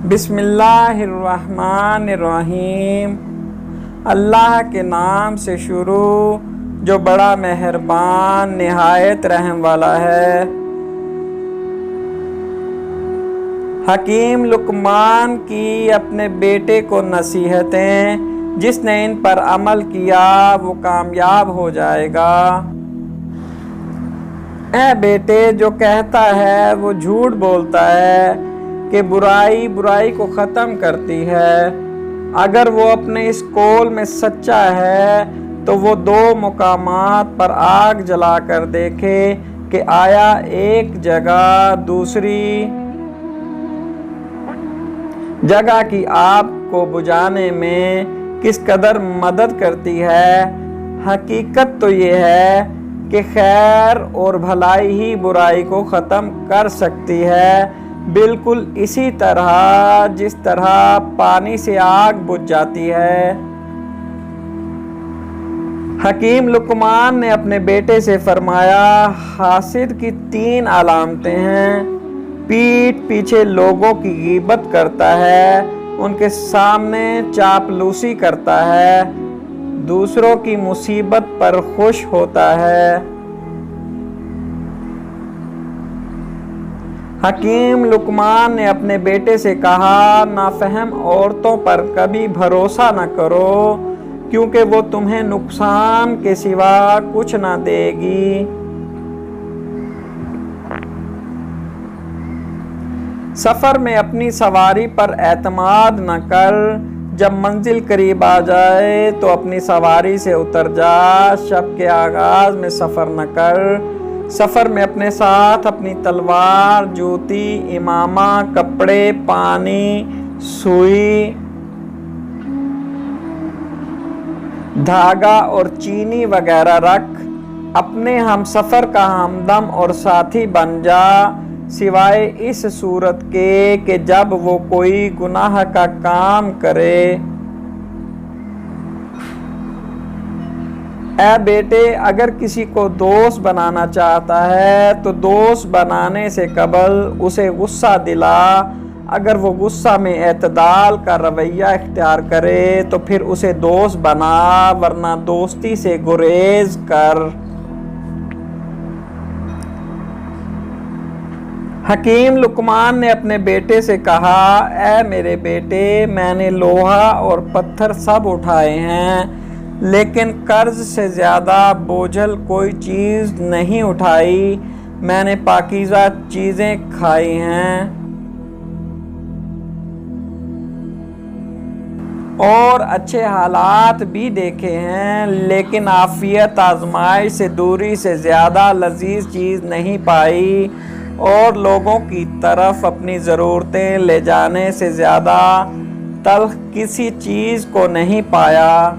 بسم اللہ الرحمن الرحیم۔ اللہ کے نام سے شروع جو بڑا مہربان نہایت رحم والا ہے۔ حکیم لقمان کی اپنے بیٹے کو نصیحتیں، جس نے ان پر عمل کیا وہ کامیاب ہو جائے گا۔ اے بیٹے، جو کہتا ہے وہ جھوٹ بولتا ہے کہ برائی کو ختم کرتی ہے۔ اگر وہ اپنے اس قول میں سچا ہے تو وہ دو مقامات پر آگ جلا کر دیکھے کہ آیا ایک جگہ دوسری جگہ کی آگ کو بجھانے میں کس قدر مدد کرتی ہے۔ حقیقت تو یہ ہے کہ خیر اور بھلائی ہی برائی کو ختم کر سکتی ہے، بالکل اسی طرح جس طرح پانی سے آگ بجھ جاتی ہے۔ حکیم لقمان نے اپنے بیٹے سے فرمایا، حاسد کی 3 علامتیں ہیں۔ پیٹھ پیچھے لوگوں کی غیبت کرتا ہے، ان کے سامنے چاپلوسی کرتا ہے، دوسروں کی مصیبت پر خوش ہوتا ہے۔ حکیم لقمان نے اپنے بیٹے سے کہا، نافہم عورتوں پر کبھی بھروسہ نہ کرو، کیونکہ وہ تمہیں نقصان کے سوا کچھ نہ دے گی۔ سفر میں اپنی سواری پر اعتماد نہ کر، جب منزل قریب آ جائے تو اپنی سواری سے اتر جا۔ شب کے آغاز میں سفر نہ کر، سفر میں اپنے ساتھ اپنی تلوار، جوتی، امامہ، کپڑے، پانی، سوئی، دھاگا اور چینی وغیرہ رکھ۔ اپنے ہم سفر کا ہمدم اور ساتھی بن جا، سوائے اس صورت کے کہ جب وہ کوئی گناہ کا کام کرے۔ اے بیٹے، اگر کسی کو دوست بنانا چاہتا ہے تو دوست بنانے سے قبل اسے غصہ دلا۔ اگر وہ غصہ میں اعتدال کا رویہ اختیار کرے تو پھر اسے دوست بنا، ورنہ دوستی سے گریز کر۔ حکیم لقمان نے اپنے بیٹے سے کہا، اے میرے بیٹے، میں نے لوہا اور پتھر سب اٹھائے ہیں، لیکن قرض سے زیادہ بوجھل کوئی چیز نہیں اٹھائی۔ میں نے پاکیزہ چیزیں کھائی ہیں اور اچھے حالات بھی دیکھے ہیں، لیکن عافیت آزمائش سے دوری سے زیادہ لذیذ چیز نہیں پائی، اور لوگوں کی طرف اپنی ضرورتیں لے جانے سے زیادہ تلخ کسی چیز کو نہیں پایا۔